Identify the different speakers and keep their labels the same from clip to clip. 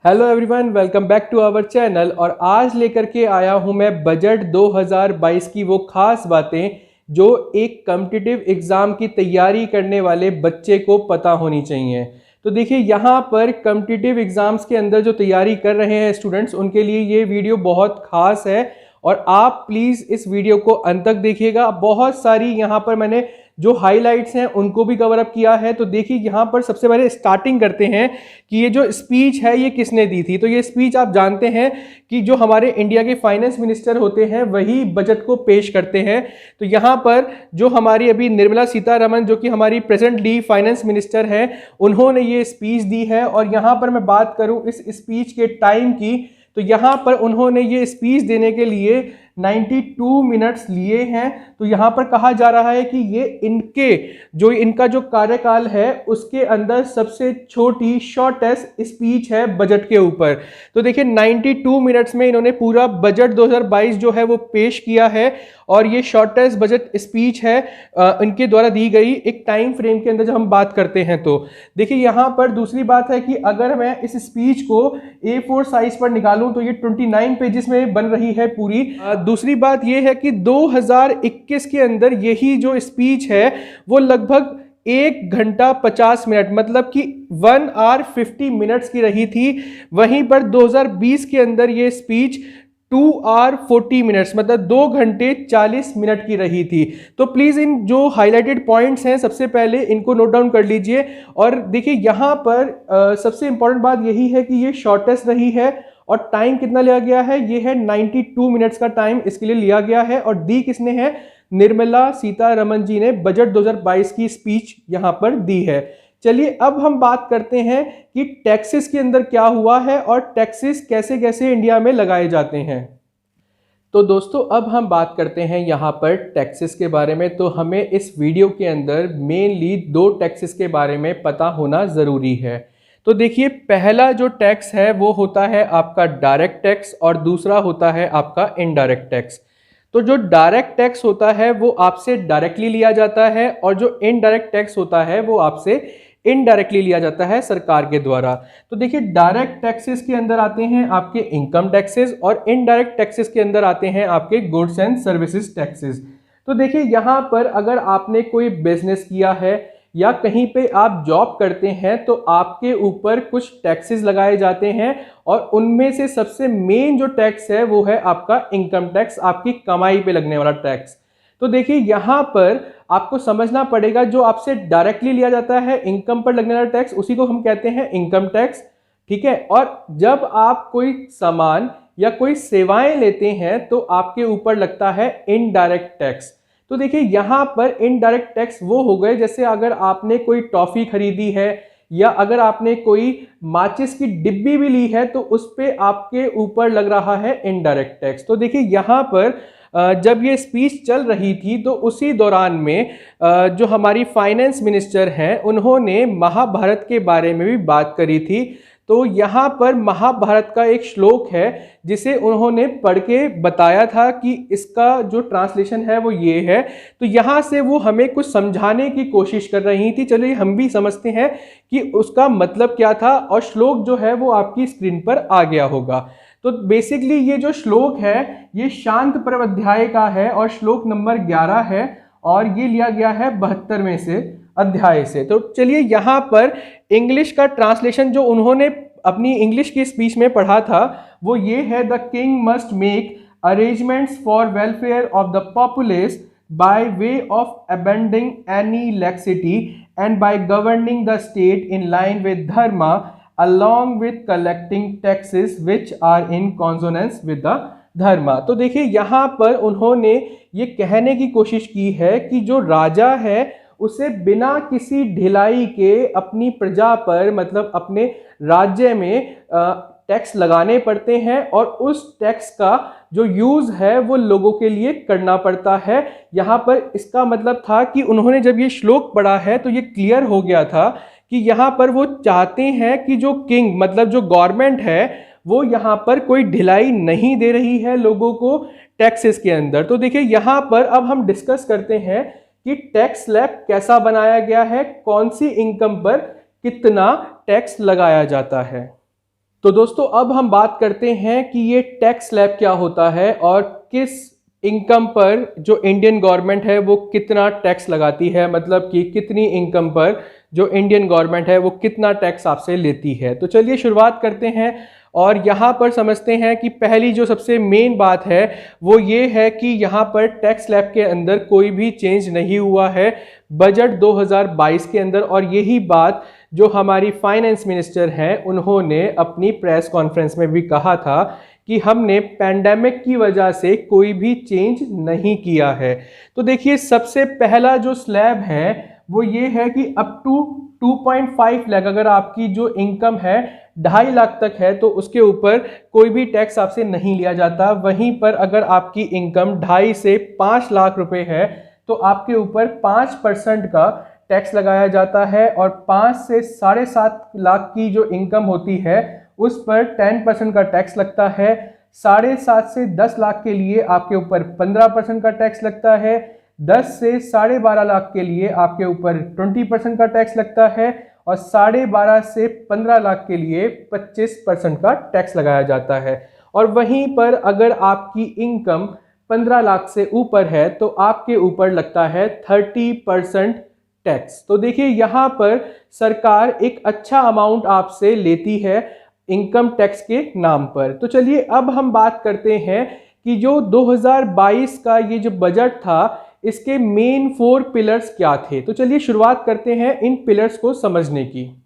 Speaker 1: Hello everyone, welcome back to our channel. और आज लेकर के आया हूं मैं बजट 2022 की वो खास बातें जो एक कॉम्पिटिटिव एग्ज़ाम की तैयारी करने वाले बच्चे को पता होनी चाहिए। तो देखिए, यहाँ पर कॉम्पिटिटिव एग्ज़ाम्स के अंदर जो तैयारी कर रहे हैं स्टूडेंट्स, उनके लिए ये वीडियो बहुत खास है और आप प्लीज़ इस वीडियो को अंत तक देखिएगा। बहुत सारी यहाँ पर मैंने जो हाइलाइट्स हैं उनको भी कवर अप किया है। तो देखिए, यहाँ पर सबसे पहले स्टार्टिंग करते हैं कि ये जो स्पीच है ये किसने दी थी। तो ये स्पीच आप जानते हैं कि जो हमारे इंडिया के फाइनेंस मिनिस्टर होते हैं वही बजट को पेश करते हैं। तो यहाँ पर जो हमारी अभी निर्मला सीतारमण, जो कि हमारी प्रेजेंटली फाइनेंस मिनिस्टर हैं, उन्होंने ये स्पीच दी है। और यहाँ पर मैं बात करूँ इस स्पीच के टाइम की, तो यहाँ पर उन्होंने ये स्पीच देने के लिए 92 मिनट्स लिए हैं। तो यहाँ पर कहा जा रहा है कि ये इनका जो कार्यकाल है उसके अंदर सबसे छोटी शॉर्टेस्ट स्पीच है बजट के ऊपर। तो देखिए, 92 मिनट्स में इन्होंने पूरा बजट 2022 जो है वो पेश किया है और ये शॉर्टेस्ट बजट स्पीच है इनके द्वारा दी गई एक टाइम फ्रेम के अंदर जब हम बात करते हैं। तो देखिए, यहाँ पर दूसरी बात है कि अगर मैं इस स्पीच को A4 साइज पर निकालूं तो ये 29 पेजेस में बन रही है पूरी। दूसरी बात यह है कि 2021 के अंदर यही जो स्पीच है वो लगभग 1 घंटा 50 मिनट, मतलब कि 1 आवर 50 मिनट्स की रही थी। वहीं पर 2020 के अंदर ये स्पीच 2 आवर 40 मिनट्स, मतलब 2 घंटे 40 मिनट की रही थी। तो प्लीज़ इन जो हाईलाइटेड पॉइंट्स हैं सबसे पहले इनको नोट डाउन कर लीजिए। और देखिए, यहाँ पर सबसे इंपॉर्टेंट बात यही है कि ये शॉर्टेस्ट रही है और टाइम कितना लिया गया है, ये है 92 मिनट्स का टाइम इसके लिए लिया गया है। और दी किसने है? निर्मला सीतारमण जी ने बजट 2022 की स्पीच यहाँ पर दी है। चलिए अब हम बात करते हैं कि टैक्सेस के अंदर क्या हुआ है और टैक्सेस कैसे कैसे इंडिया में लगाए जाते हैं। तो दोस्तों, अब हम बात करते हैं यहाँ पर टैक्सेस के बारे में। तो हमें इस वीडियो के अंदर मेनली 2 टैक्सेस के बारे में पता होना ज़रूरी है। तो देखिए, पहला जो टैक्स है वो होता है आपका डायरेक्ट टैक्स और दूसरा होता है आपका इनडायरेक्ट टैक्स। तो जो डायरेक्ट टैक्स होता है वो आपसे डायरेक्टली लिया जाता है और जो इनडायरेक्ट टैक्स होता है वो आपसे इनडायरेक्टली लिया जाता है सरकार के द्वारा। तो देखिए, डायरेक्ट टैक्सेस के अंदर आते हैं आपके इनकम टैक्सेस और इनडायरेक्ट टैक्सेस के अंदर आते हैं आपके गुड्स एंड सर्विसेज टैक्सेस। तो देखिए, यहाँ पर अगर आपने कोई बिजनेस किया है या कहीं पे आप जॉब करते हैं तो आपके ऊपर कुछ टैक्सेस लगाए जाते हैं और उनमें से सबसे मेन जो टैक्स है वो है आपका इनकम टैक्स, आपकी कमाई पे लगने वाला टैक्स। तो देखिए, यहाँ पर आपको समझना पड़ेगा, जो आपसे डायरेक्टली लिया जाता है इनकम पर लगने वाला टैक्स उसी को हम कहते हैं इनकम टैक्स, ठीक है। और जब आप कोई सामान या कोई सेवाएं लेते हैं तो आपके ऊपर लगता है इनडायरेक्ट टैक्स। तो देखिए, यहाँ पर इनडायरेक्ट टैक्स वो हो गए, जैसे अगर आपने कोई टॉफी खरीदी है या अगर आपने कोई माचिस की डिब्बी भी ली है तो उस पे आपके ऊपर लग रहा है इनडायरेक्ट टैक्स। तो देखिए, यहाँ पर जब ये स्पीच चल रही थी तो उसी दौरान में जो हमारी फाइनेंस मिनिस्टर हैं उन्होंने महाभारत के बारे में भी बात करी थी। तो यहाँ पर महाभारत का एक श्लोक है जिसे उन्होंने पढ़ के बताया था कि इसका जो ट्रांसलेशन है वो ये है। तो यहाँ से वो हमें कुछ समझाने की कोशिश कर रही थी। चलिए हम भी समझते हैं कि उसका मतलब क्या था और श्लोक जो है वो आपकी स्क्रीन पर आ गया होगा। तो बेसिकली ये जो श्लोक है ये शांत पर्व अध्याय का है और श्लोक नंबर 11 है और ये लिया गया है 72वें से अध्याय से। तो चलिए, यहाँ पर इंग्लिश का ट्रांसलेशन जो उन्होंने अपनी इंग्लिश की स्पीच में पढ़ा था वो ये है, the king must make arrangements for welfare of the populace by way of abandoning any laxity and by governing the state in line with dharma along with collecting taxes which are in consonance with the धर्मा। तो देखिए, यहाँ पर उन्होंने ये कहने की कोशिश की है कि जो राजा है उसे बिना किसी ढिलाई के अपनी प्रजा पर, मतलब अपने राज्य में टैक्स लगाने पड़ते हैं और उस टैक्स का जो यूज़ है वो लोगों के लिए करना पड़ता है। यहाँ पर इसका मतलब था कि उन्होंने जब ये श्लोक पढ़ा है तो ये क्लियर हो गया था कि यहाँ पर वो चाहते हैं कि जो किंग, मतलब जो गवर्नमेंट है, वो यहाँ पर कोई ढिलाई नहीं दे रही है लोगों को टैक्सेस के अंदर। तो देखिए, यहाँ पर अब हम डिस्कस करते हैं कि टैक्स स्लैब कैसा बनाया गया है, कौन सी इनकम पर कितना टैक्स लगाया जाता है। तो दोस्तों अब हम बात करते हैं कि ये टैक्स स्लैब क्या होता है और किस इनकम पर जो इंडियन गवर्नमेंट है वो कितना टैक्स लगाती है, मतलब कि कितनी इनकम पर जो इंडियन गवर्नमेंट है वो कितना टैक्स आपसे लेती है। तो चलिए शुरुआत करते हैं और यहाँ पर समझते हैं कि पहली जो सबसे मेन बात है वो ये है कि यहाँ पर टैक्स स्लैब के अंदर कोई भी चेंज नहीं हुआ है बजट 2022 के अंदर, और यही बात जो हमारी फाइनेंस मिनिस्टर हैं उन्होंने अपनी प्रेस कॉन्फ्रेंस में भी कहा था कि हमने पैंडेमिक की वजह से कोई भी चेंज नहीं किया है। तो देखिए सबसे पहला जो स्लैब है वो ये है कि अप टू 2.5 लाख अगर आपकी जो इनकम है 2.5 लाख तक है तो उसके ऊपर कोई भी टैक्स आपसे नहीं लिया जाता। वहीं पर अगर आपकी इनकम 2.5 से 5 लाख रुपए है तो आपके ऊपर 5% का टैक्स लगाया जाता है, और 5 से 7.5 लाख की जो इनकम होती है उस पर 10% का टैक्स लगता है। 7.5 से 10 लाख के लिए आपके ऊपर 15% का टैक्स लगता है। 10 से 12.5 लाख के लिए आपके ऊपर 20% का टैक्स लगता है, और 12.5 से 15 लाख के लिए 25% का टैक्स लगाया जाता है। और वहीं पर अगर आपकी इनकम 15 लाख से ऊपर है तो आपके ऊपर लगता है 30% टैक्स। तो देखिए यहाँ पर सरकार एक अच्छा अमाउंट आपसे लेती है इनकम टैक्स के नाम पर। तो चलिए अब हम बात करते हैं कि जो 2022 का ये जो बजट था इसके मेन 4 पिलर्स क्या थे। तो चलिए शुरुआत करते हैं इन पिलर्स को समझने की।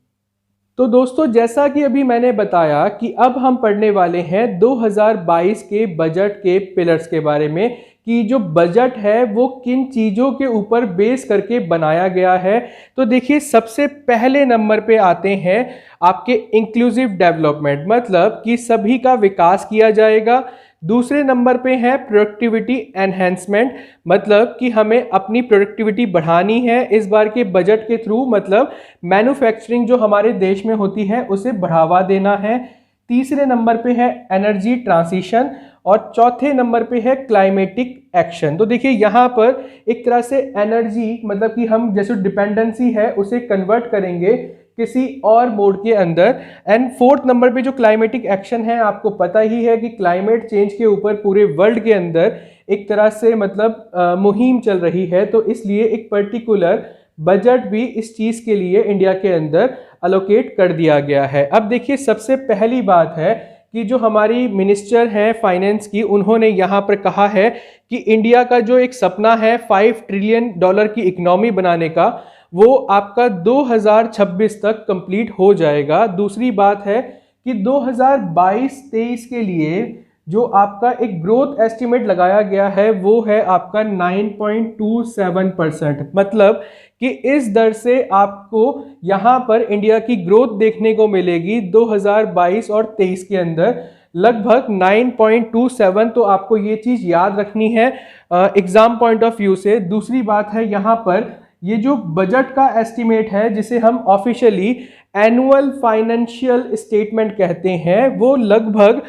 Speaker 1: तो दोस्तों जैसा कि अभी मैंने बताया कि अब हम पढ़ने वाले हैं 2022 के बजट के पिलर्स के बारे में कि जो बजट है वो किन चीज़ों के ऊपर बेस करके बनाया गया है। तो देखिए सबसे पहले नंबर पे आते हैं आपके इंक्लूसिव डेवलपमेंट, मतलब कि सभी का विकास किया जाएगा। दूसरे नंबर पे है प्रोडक्टिविटी एनहेंसमेंट, मतलब कि हमें अपनी प्रोडक्टिविटी बढ़ानी है इस बार के बजट के थ्रू, मतलब मैन्युफैक्चरिंग जो हमारे देश में होती है उसे बढ़ावा देना है। तीसरे नंबर पे है एनर्जी ट्रांजिशन, और चौथे नंबर पे है क्लाइमेटिक एक्शन। तो देखिए यहाँ पर एक तरह से एनर्जी मतलब कि हम जैसे डिपेंडेंसी है उसे कन्वर्ट करेंगे किसी और मोड के अंदर। एंड फोर्थ नंबर पे जो क्लाइमेटिक एक्शन है, आपको पता ही है कि क्लाइमेट चेंज के ऊपर पूरे वर्ल्ड के अंदर एक तरह से मतलब मुहिम चल रही है, तो इसलिए एक पर्टिकुलर बजट भी इस चीज़ के लिए इंडिया के अंदर अलोकेट कर दिया गया है। अब देखिए सबसे पहली बात है कि जो हमारी मिनिस्टर हैं फाइनेंस की, उन्होंने यहाँ पर कहा है कि इंडिया का जो एक सपना है $5 ट्रिलियन की इकोनॉमी बनाने का, वो आपका 2026 तक कंप्लीट हो जाएगा। दूसरी बात है कि 2022-23 के लिए जो आपका एक ग्रोथ एस्टिमेट लगाया गया है वो है आपका 9.27%, मतलब कि इस दर से आपको यहाँ पर इंडिया की ग्रोथ देखने को मिलेगी 2022 और 23 के अंदर लगभग 9.27। तो आपको ये चीज़ याद रखनी है एग्जाम पॉइंट ऑफ व्यू से। दूसरी बात है यहाँ पर ये जो बजट का एस्टिमेट है जिसे हम ऑफिशियली एनुअल फाइनेंशियल स्टेटमेंट कहते हैं, वो लगभग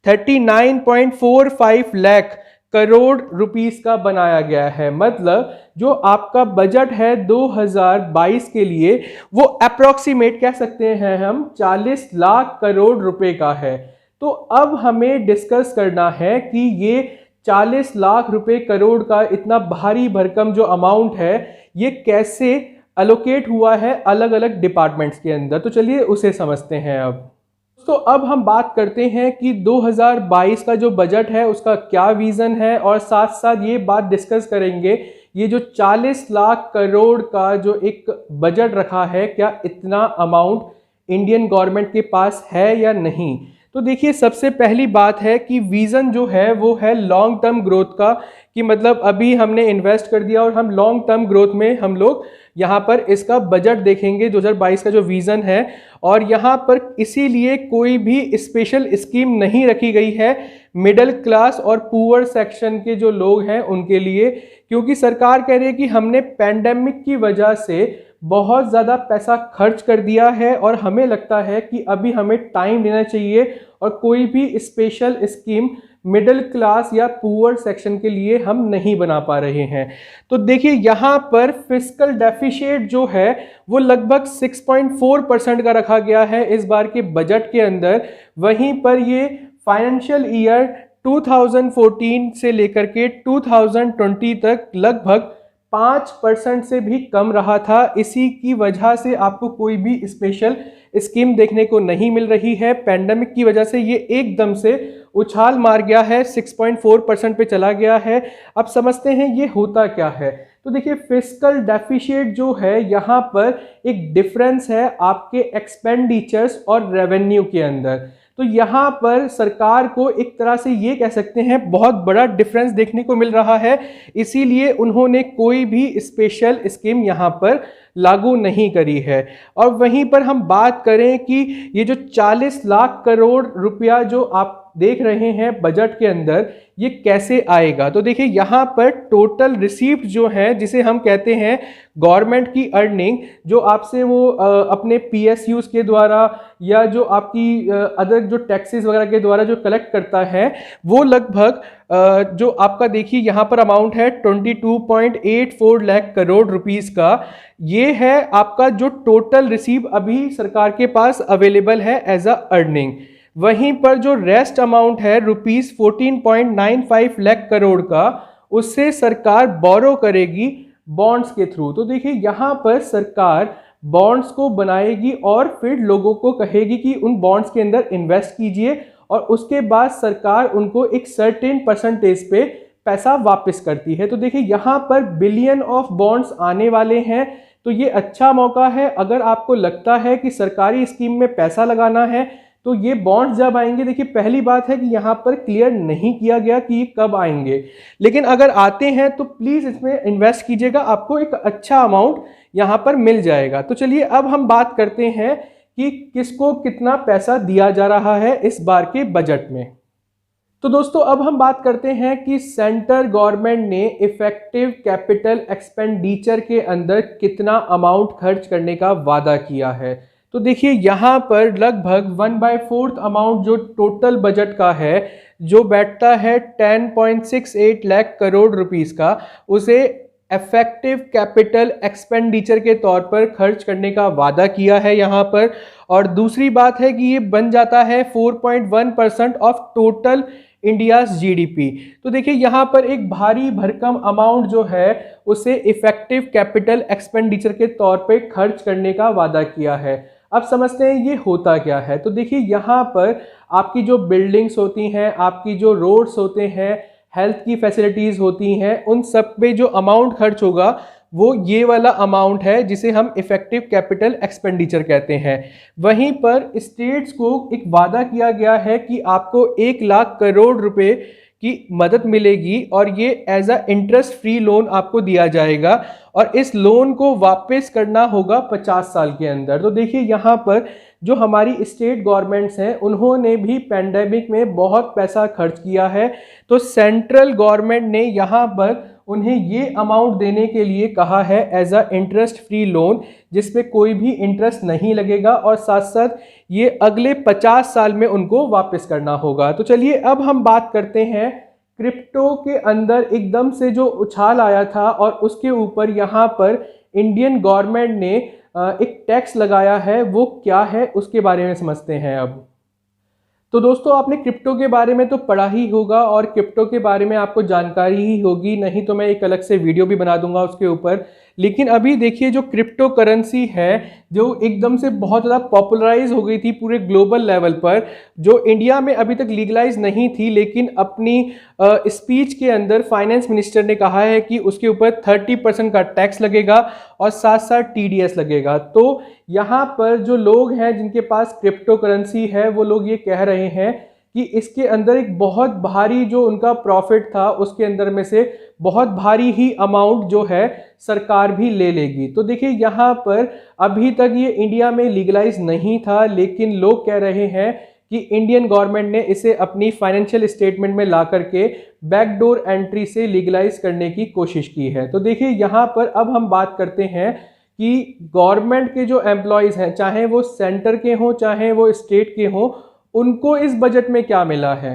Speaker 1: 39.45 लाख करोड़ रुपीस का बनाया गया है। मतलब जो आपका बजट है 2022 के लिए वो अप्रोक्सीमेट कह सकते हैं हम 40 लाख करोड़ रुपए का है। तो अब हमें डिस्कस करना है कि ये 40 लाख रुपए करोड़ का इतना भारी भरकम जो अमाउंट है ये कैसे अलोकेट हुआ है अलग अलग डिपार्टमेंट्स के अंदर। तो चलिए उसे समझते हैं। तो अब हम बात करते हैं कि 2022 का जो बजट है उसका क्या विजन है, और साथ साथ ये बात डिस्कस करेंगे ये जो 40 लाख करोड़ का जो एक बजट रखा है क्या इतना अमाउंट इंडियन गवर्नमेंट के पास है या नहीं। तो देखिए सबसे पहली बात है कि विजन जो है वो है लॉन्ग टर्म ग्रोथ का, कि मतलब अभी हमने इन्वेस्ट कर दिया और हम लॉन्ग टर्म ग्रोथ में हम लोग यहाँ पर इसका बजट देखेंगे 2022 का जो विजन है। और यहाँ पर इसीलिए कोई भी स्पेशल स्कीम नहीं रखी गई है मिडिल क्लास और पुअर सेक्शन के जो लोग हैं उनके लिए, क्योंकि सरकार कह रही है कि हमने पैंडेमिक की वजह से बहुत ज़्यादा पैसा खर्च कर दिया है और हमें लगता है कि अभी हमें टाइम लेना चाहिए और कोई भी स्पेशल स्कीम मिडिल क्लास या पुअर सेक्शन के लिए हम नहीं बना पा रहे हैं। तो देखिए यहाँ पर फिस्कल डेफिशिएट जो है वो लगभग 6.4% का रखा गया है इस बार के बजट के अंदर। वहीं पर ये फाइनेंशियल ईयर 2014 से लेकर के 2020 तक लगभग 5% से भी कम रहा था। इसी की वजह से आपको कोई भी स्पेशल स्कीम देखने को नहीं मिल रही है। पेंडेमिक की वजह से ये एकदम से उछाल मार गया है, 6.4% पे चला गया है। अब समझते हैं ये होता क्या है। तो देखिए फिस्कल डेफिशिएट जो है यहाँ पर एक डिफरेंस है आपके एक्सपेंडिचर्स और रेवेन्यू के अंदर। तो यहाँ पर सरकार को एक तरह से ये कह सकते हैं बहुत बड़ा डिफरेंस देखने को मिल रहा है, इसीलिए उन्होंने कोई भी स्पेशल स्कीम यहाँ पर लागू नहीं करी है। और वहीं पर हम बात करें कि ये जो 40 लाख करोड़ रुपया जो आप देख रहे हैं बजट के अंदर, ये कैसे आएगा। तो देखिए यहाँ पर टोटल रिसीप्ट जो है, जिसे हम कहते हैं गवर्नमेंट की अर्निंग, जो आपसे वो अपने PSUs के द्वारा या जो आपकी अदर जो टैक्सेस वगैरह के द्वारा जो कलेक्ट करता है, वो लगभग जो आपका देखिए यहाँ पर अमाउंट है 22.84 लाख करोड़ रुपीस का। ये है आपका जो टोटल रिसीव अभी सरकार के पास अवेलेबल है एज अ अर्निंग। वहीं पर जो रेस्ट अमाउंट है रुपीस 14.95 लाख करोड़ का, उससे सरकार बोरो करेगी बॉन्ड्स के थ्रू। तो देखिए यहाँ पर सरकार बॉन्ड्स को बनाएगी और फिर लोगों को कहेगी कि उन बॉन्ड्स के अंदर इन्वेस्ट कीजिए, और उसके बाद सरकार उनको एक सर्टेन परसेंटेज पे पैसा वापस करती है। तो देखिए यहाँ पर बिलियन ऑफ बॉन्ड्स आने वाले हैं, तो ये अच्छा मौका है। अगर आपको लगता है कि सरकारी स्कीम में पैसा लगाना है, तो ये बॉन्ड्स जब आएंगे, देखिए पहली बात है कि यहाँ पर क्लियर नहीं किया गया कि ये कब आएंगे, लेकिन अगर आते हैं तो प्लीज़ इसमें इन्वेस्ट कीजिएगा, आपको एक अच्छा अमाउंट यहाँ पर मिल जाएगा। तो चलिए अब हम बात करते हैं कि किसको कितना पैसा दिया जा रहा है इस बार के बजट में। तो दोस्तों अब हम बात करते हैं कि सेंट्रल गवर्नमेंट ने इफेक्टिव कैपिटल एक्सपेंडिचर के अंदर कितना अमाउंट खर्च करने का वादा किया है। तो देखिए यहाँ पर लगभग 1/4 अमाउंट जो टोटल बजट का है, जो बैठता है 10.68 लाख करोड़ रुपीस का, उसे इफेक्टिव कैपिटल एक्सपेंडिचर के तौर पर खर्च करने का वादा किया है यहाँ पर। और दूसरी बात है कि ये बन जाता है 4.1% ऑफ टोटल इंडियाज GDP। तो देखिए यहाँ पर एक भारी भरकम अमाउंट जो है उसे इफेक्टिव कैपिटल एक्सपेंडिचर के तौर पे खर्च करने का वादा किया है। अब समझते हैं ये होता क्या है। तो देखिए यहाँ पर आपकी जो बिल्डिंग्स होती हैं, आपकी जो रोड्स होते हैं, हेल्थ की फैसिलिटीज़ होती हैं, उन सब पे जो अमाउंट खर्च होगा वो ये वाला अमाउंट है जिसे हम इफेक्टिव कैपिटल एक्सपेंडिचर कहते हैं। वहीं पर स्टेट्स को एक वादा किया गया है कि आपको 1 लाख करोड़ रुपए की मदद मिलेगी, और ये as a interest free loan आपको दिया जाएगा, और इस लोन को वापस करना होगा 50 साल के अंदर। तो देखिए यहाँ पर जो हमारी स्टेट गवर्नमेंट्स हैं, उन्होंने भी पैंडेमिक में बहुत पैसा खर्च किया है। तो सेंट्रल गवर्नमेंट ने यहाँ पर उन्हें ये अमाउंट देने के लिए कहा है as a interest free loan, जिसपे कोई भी इंटरेस्ट नहीं लगेगा, और साथ साथ ये अगले 50 साल में उनको वापस करना होगा। तो चलिए अब हम बात करते हैं क्रिप्टो के अंदर एकदम से जो उछाल आया था, और उसके ऊपर यहाँ पर इंडियन गवर्नमेंट ने एक टैक्स लगाया है। वो क्या है उसके बारे में समझते हैं अब। तो दोस्तों आपने क्रिप्टो के बारे में तो पढ़ा ही होगा, और क्रिप्टो के बारे में आपको जानकारी ही होगी, नहीं तो मैं एक अलग से वीडियो भी बना दूंगा उसके ऊपर। लेकिन अभी देखिए जो क्रिप्टो करेंसी है, जो एकदम से बहुत ज़्यादा पॉपुलराइज हो गई थी पूरे ग्लोबल लेवल पर, जो इंडिया में अभी तक लीगलाइज नहीं थी, लेकिन अपनी स्पीच के अंदर फाइनेंस मिनिस्टर ने कहा है कि उसके ऊपर 30% का टैक्स लगेगा और साथ साथ TDS लगेगा। तो यहाँ पर जो लोग हैं जिनके पास क्रिप्टो करेंसी है, वो लोग ये कह रहे हैं कि इसके अंदर एक बहुत भारी जो उनका प्रॉफिट था, उसके अंदर में से बहुत भारी ही अमाउंट जो है सरकार भी ले लेगी। तो देखिए यहाँ पर अभी तक ये इंडिया में लीगलाइज नहीं था, लेकिन लोग कह रहे हैं कि इंडियन गवर्नमेंट ने इसे अपनी फाइनेंशियल स्टेटमेंट में ला करके बैकडोर एंट्री से लीगलाइज करने की कोशिश की है। तो देखिए यहाँ पर अब हम बात करते हैं कि गवर्नमेंट के जो एम्प्लॉयज़ हैं, चाहे वो सेंटर के हों चाहे वो स्टेट के हों, उनको इस बजट में क्या मिला है।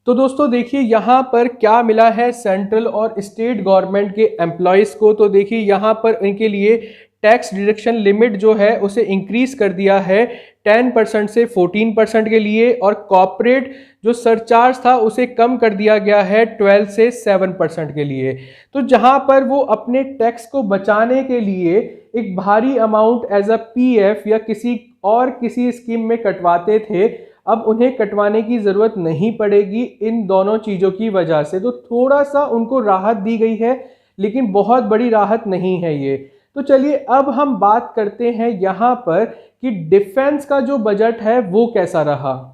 Speaker 1: तो दोस्तों देखिए यहाँ पर क्या मिला है सेंट्रल और स्टेट गवर्नमेंट के एम्प्लॉयज़ को। तो देखिए यहाँ पर इनके लिए टैक्स डिडक्शन लिमिट जो है उसे इंक्रीज कर दिया है 10% से 14% के लिए, और कॉर्पोरेट जो सरचार्ज था उसे कम कर दिया गया है 12 से 7% के लिए। तो जहां पर वो अपने टैक्स को बचाने के लिए एक भारी अमाउंट एज अ पीएफ या किसी स्कीम में कटवाते थे, अब उन्हें कटवाने की ज़रूरत नहीं पड़ेगी इन दोनों चीज़ों की वजह से। तो थोड़ा सा उनको राहत दी गई है, लेकिन बहुत बड़ी राहत नहीं है ये। तो चलिए अब हम बात करते हैं यहाँ पर कि डिफेंस का जो बजट है वो कैसा रहा।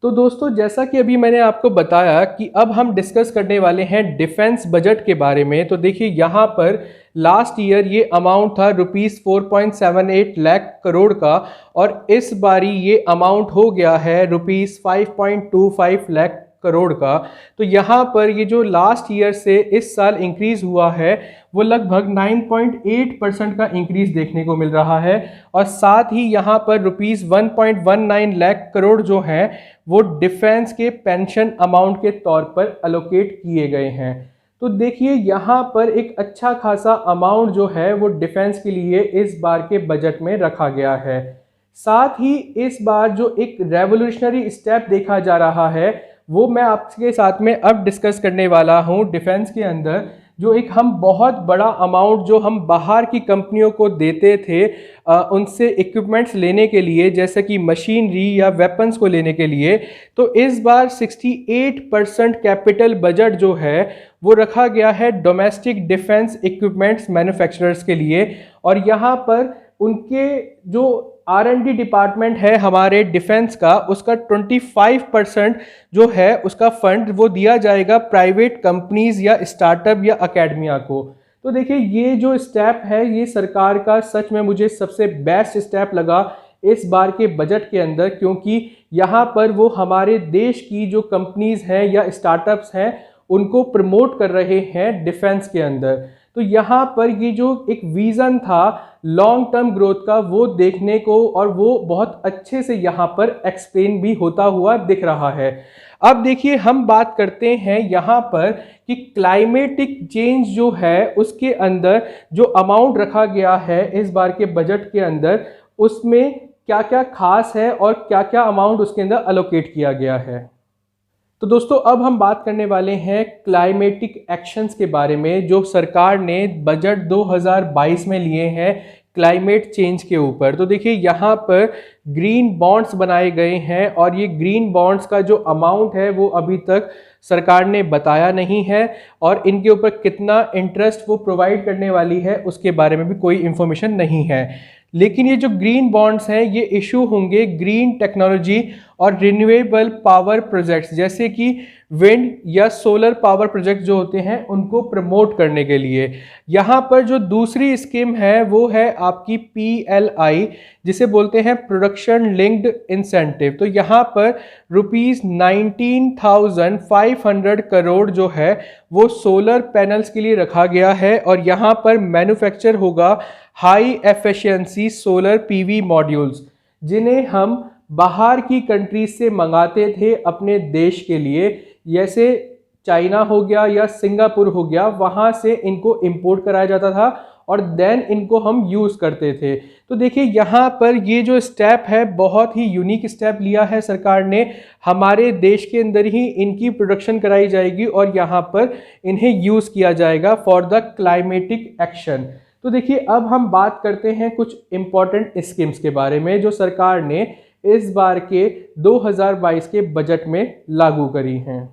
Speaker 1: तो दोस्तों जैसा कि अभी मैंने आपको बताया कि अब हम डिस्कस करने वाले हैं डिफेंस बजट के बारे में। तो देखिए यहाँ पर लास्ट ईयर ये अमाउंट था ₹4.78 लाख करोड़ का, और इस बारी ये अमाउंट हो गया है ₹5.25 लाख करोड़ का। तो यहाँ पर ये जो लास्ट ईयर से इस साल इंक्रीज हुआ है वो लगभग 9.8% का इंक्रीज देखने को मिल रहा है, और साथ ही यहाँ पर ₹1.19 लाख करोड़ जो हैं वो डिफेंस के पेंशन अमाउंट के तौर पर अलोकेट किए गए हैं। तो देखिए यहाँ पर एक अच्छा खासा अमाउंट जो है वो डिफेंस के लिए इस बार के बजट में रखा गया है। साथ ही इस बार जो एक रेवोल्यूशनरी स्टेप देखा जा रहा है वो मैं आपके साथ में अब डिस्कस करने वाला हूँ। डिफेंस के अंदर जो एक हम बहुत बड़ा अमाउंट जो हम बाहर की कंपनियों को देते थे उनसे इक्विपमेंट्स लेने के लिए, जैसे कि मशीनरी या वेपन्स को लेने के लिए, तो इस बार 68% कैपिटल बजट जो है वो रखा गया है डोमेस्टिक डिफेंस इक्विपमेंट्स मैन्युफैक्चरर्स के लिए। और यहाँ पर उनके जो R&D डिपार्टमेंट है हमारे डिफेंस का, उसका 25% जो है उसका फंड वो दिया जाएगा प्राइवेट कंपनीज या स्टार्टअप या अकेडमिया को। तो देखिए ये जो स्टेप है ये सरकार का सच में मुझे सबसे बेस्ट स्टेप लगा इस बार के बजट के अंदर, क्योंकि यहाँ पर वो हमारे देश की जो कंपनीज हैं या स्टार्टअप्स हैं उनको प्रमोट कर रहे हैं डिफेंस के अंदर। तो यहाँ पर ये जो एक विज़न था लॉन्ग टर्म ग्रोथ का वो देखने को, और वो बहुत अच्छे से यहाँ पर एक्सप्लेन भी होता हुआ दिख रहा है। अब देखिए हम बात करते हैं यहाँ पर कि क्लाइमेटिक चेंज जो है उसके अंदर जो अमाउंट रखा गया है इस बार के बजट के अंदर, उसमें क्या क्या खास है और क्या क्या अमाउंट उसके अंदर अलोकेट किया गया है। तो दोस्तों अब हम बात करने वाले हैं क्लाइमेटिक एक्शंस के बारे में जो सरकार ने बजट 2022 में लिए हैं क्लाइमेट चेंज के ऊपर। तो देखिए यहाँ पर ग्रीन बॉन्ड्स बनाए गए हैं, और ये ग्रीन बॉन्ड्स का जो अमाउंट है वो अभी तक सरकार ने बताया नहीं है, और इनके ऊपर कितना इंटरेस्ट वो प्रोवाइड करने वाली है उसके बारे में भी कोई इन्फॉर्मेशन नहीं है। लेकिन ये जो ग्रीन बॉन्ड्स हैं ये इशू होंगे ग्रीन टेक्नोलॉजी और रिन्यूएबल पावर प्रोजेक्ट्स, जैसे कि विंड या सोलर पावर प्रोजेक्ट जो होते हैं उनको प्रमोट करने के लिए। यहाँ पर जो दूसरी स्कीम है वो है आपकी PLI, जिसे बोलते हैं प्रोडक्शन लिंक्ड इंसेंटिव। तो यहाँ पर ₹19,500 करोड़ जो है वो सोलर पैनल्स के लिए रखा गया है, और यहाँ पर मैन्युफैक्चर होगा high efficiency solar PV modules, जिन्हें हम बाहर की कंट्रीज से मंगाते थे अपने देश के लिए, जैसे चाइना हो गया या सिंगापुर हो गया, वहाँ से इनको इंपोर्ट कराया जाता था और देन इनको हम यूज़ करते थे। तो देखिए यहाँ पर ये जो स्टेप है बहुत ही यूनिक स्टेप लिया है सरकार ने। हमारे देश के अंदर ही इनकी प्रोडक्शन कराई जाएगी और यहाँ पर इन्हें यूज़ किया जाएगा फॉर द क्लाइमेटिक एक्शन। तो देखिए अब हम बात करते हैं कुछ इम्पॉर्टेंट स्कीम्स के बारे में जो सरकार ने इस बार के 2022 के बजट में लागू करी हैं।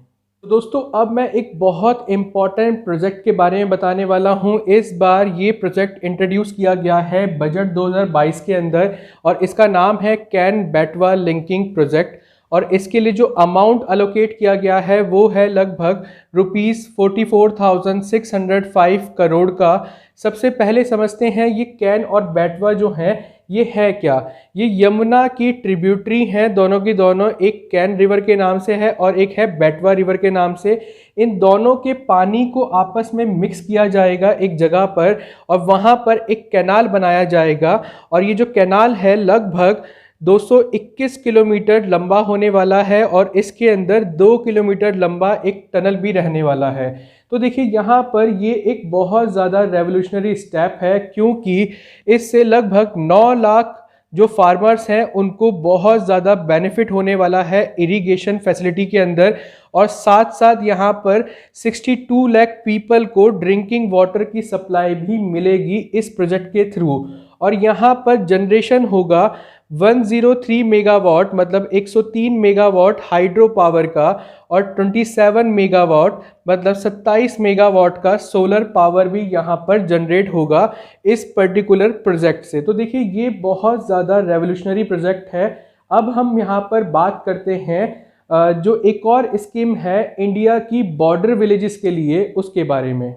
Speaker 1: तो दोस्तों अब मैं एक बहुत इम्पॉर्टेंट प्रोजेक्ट के बारे में बताने वाला हूं। इस बार ये प्रोजेक्ट इंट्रोड्यूस किया गया है बजट 2022 के अंदर, और इसका नाम है कैन बेटवा लिंकिंग प्रोजेक्ट। और इसके लिए जो अमाउंट अलोकेट किया गया है वो है लगभग ₹44,605 करोड़ का। सबसे पहले समझते हैं ये कैन और बेटवा जो हैं ये है क्या। ये यमुना की ट्रिब्यूटरी हैं दोनों की दोनों, एक कैन रिवर के नाम से है और एक है बेटवा रिवर के नाम से। इन दोनों के पानी को आपस में मिक्स किया जाएगा एक जगह पर, और वहाँ पर एक कैनाल बनाया जाएगा। और ये जो कैनाल है लगभग 221 किलोमीटर लंबा होने वाला है और इसके अंदर 2 किलोमीटर लंबा एक टनल भी रहने वाला है। तो देखिए यहाँ पर ये एक बहुत ज़्यादा रेवोल्यूशनरी स्टेप है, क्योंकि इससे लगभग 9 लाख जो फार्मर्स हैं उनको बहुत ज़्यादा बेनिफिट होने वाला है इरिगेशन फैसिलिटी के अंदर, और साथ साथ यहाँ पर 62 लाख पीपल को ड्रिंकिंग वाटर की सप्लाई भी मिलेगी इस प्रोजेक्ट के थ्रू। और यहाँ पर जनरेशन होगा 103 मेगावाट, मतलब 103 मेगावाट हाइड्रो पावर का, और 27 मेगावाट मतलब 27 मेगावाट का सोलर पावर भी यहाँ पर जनरेट होगा इस पर्टिकुलर प्रोजेक्ट से। तो देखिए ये बहुत ज़्यादा रेवोल्यूशनरी प्रोजेक्ट है। अब हम यहाँ पर बात करते हैं जो एक और स्कीम है इंडिया की बॉर्डर विलेजेस के लिए, उसके बारे में।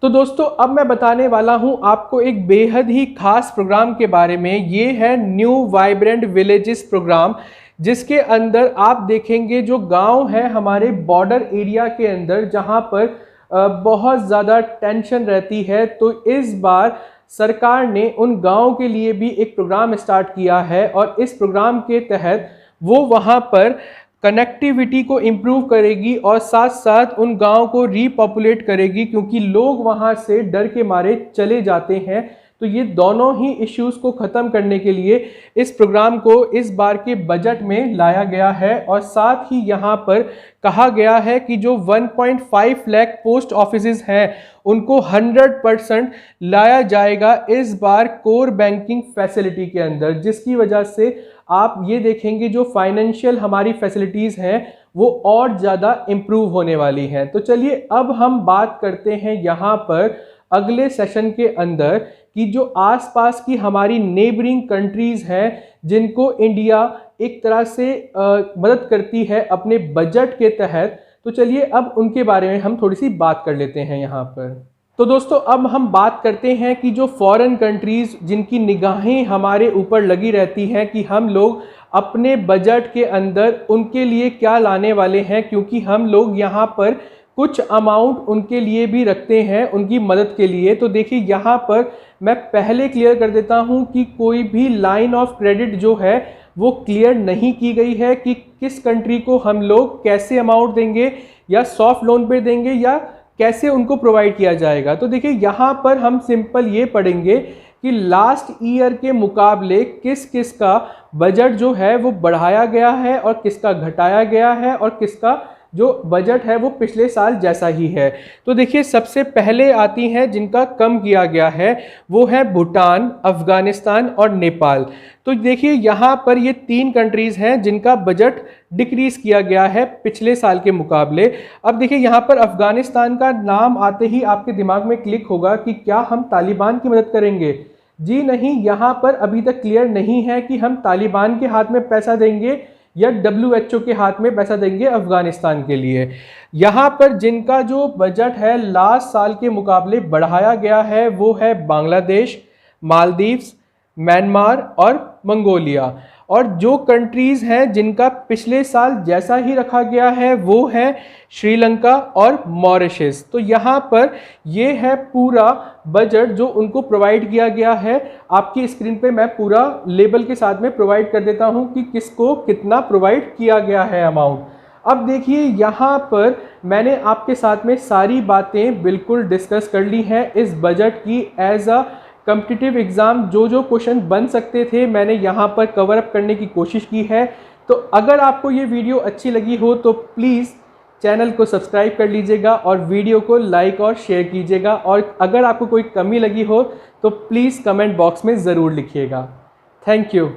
Speaker 1: तो दोस्तों अब मैं बताने वाला हूं आपको एक बेहद ही खास प्रोग्राम के बारे में। ये है न्यू वाइब्रेंट विलेजेस प्रोग्राम, जिसके अंदर आप देखेंगे जो गांव है हमारे बॉर्डर एरिया के अंदर, जहां पर बहुत ज़्यादा टेंशन रहती है, तो इस बार सरकार ने उन गाँव के लिए भी एक प्रोग्राम स्टार्ट किया है। और इस प्रोग्राम के तहत वो वहाँ पर कनेक्टिविटी को इम्प्रूव करेगी और साथ साथ उन गांव को रीपॉपुलेट करेगी, क्योंकि लोग वहां से डर के मारे चले जाते हैं। तो ये दोनों ही इश्यूज को ख़त्म करने के लिए इस प्रोग्राम को इस बार के बजट में लाया गया है। और साथ ही यहाँ पर कहा गया है कि जो 1.5 लाख पोस्ट ऑफिसेज हैं उनको 100% लाया जाएगा इस बार कोर बैंकिंग फैसिलिटी के अंदर, जिसकी वजह से आप ये देखेंगे जो फाइनेंशियल हमारी फैसिलिटीज़ हैं वो और ज़्यादा इम्प्रूव होने वाली हैं। तो चलिए अब हम बात करते हैं यहाँ पर अगले सेशन के अंदर कि जो आसपास की हमारी नेबरिंग कंट्रीज़ हैं जिनको इंडिया एक तरह से मदद करती है अपने बजट के तहत। तो चलिए अब उनके बारे में हम थोड़ी सी बात कर लेते हैं यहाँ पर। तो दोस्तों अब हम बात करते हैं कि जो फॉरेन कंट्रीज़ जिनकी निगाहें हमारे ऊपर लगी रहती हैं कि हम लोग अपने बजट के अंदर उनके लिए क्या लाने वाले हैं, क्योंकि हम लोग यहाँ पर कुछ अमाउंट उनके लिए भी रखते हैं उनकी मदद के लिए। तो देखिए यहाँ पर मैं पहले क्लियर कर देता हूँ कि कोई भी लाइन ऑफ क्रेडिट जो है वो क्लियर नहीं की गई है कि किस कंट्री को हम लोग कैसे अमाउंट देंगे, या सॉफ्ट लोन पे देंगे, या कैसे उनको प्रोवाइड किया जाएगा। तो देखिए यहाँ पर हम सिंपल ये पढ़ेंगे कि लास्ट ईयर के मुकाबले किस किस का बजट जो है वो बढ़ाया गया है और किसका घटाया गया है, और किसका जो बजट है वो पिछले साल जैसा ही है। तो देखिए सबसे पहले आती हैं जिनका कम किया गया है, वो है भूटान, अफगानिस्तान और नेपाल। तो देखिए यहाँ पर ये 3 कंट्रीज़ हैं जिनका बजट डिक्रीज किया गया है पिछले साल के मुकाबले। अब देखिए यहाँ पर अफगानिस्तान का नाम आते ही आपके दिमाग में क्लिक होगा कि क्या हम तालिबान की मदद करेंगे। जी नहीं, यहाँ पर अभी तक क्लियर नहीं है कि हम तालिबान के हाथ में पैसा देंगे या WHO के हाथ में पैसा देंगे अफगानिस्तान के लिए। यहाँ पर जिनका जो बजट है लास्ट साल के मुकाबले बढ़ाया गया है वो है बांग्लादेश, मालदीव्स, म्यांमार और मंगोलिया। और जो कंट्रीज़ हैं जिनका पिछले साल जैसा ही रखा गया है वो है श्रीलंका और मॉरिशस। तो यहाँ पर ये है पूरा बजट जो उनको प्रोवाइड किया गया है। आपकी स्क्रीन पे मैं पूरा लेबल के साथ में प्रोवाइड कर देता हूँ कि किसको कितना प्रोवाइड किया गया है अमाउंट। अब देखिए यहाँ पर मैंने आपके साथ में सारी बातें बिल्कुल डिस्कस कर ली हैं इस बजट की। एज अ कॉम्पिटिटिव एग्ज़ाम जो क्वेश्चन बन सकते थे मैंने यहाँ पर कवर अप करने की कोशिश की है। तो अगर आपको ये वीडियो अच्छी लगी हो तो प्लीज़ चैनल को सब्सक्राइब कर लीजिएगा और वीडियो को लाइक और शेयर कीजिएगा। और अगर आपको कोई कमी लगी हो तो प्लीज़ कमेंट बॉक्स में ज़रूर लिखिएगा। Thank you.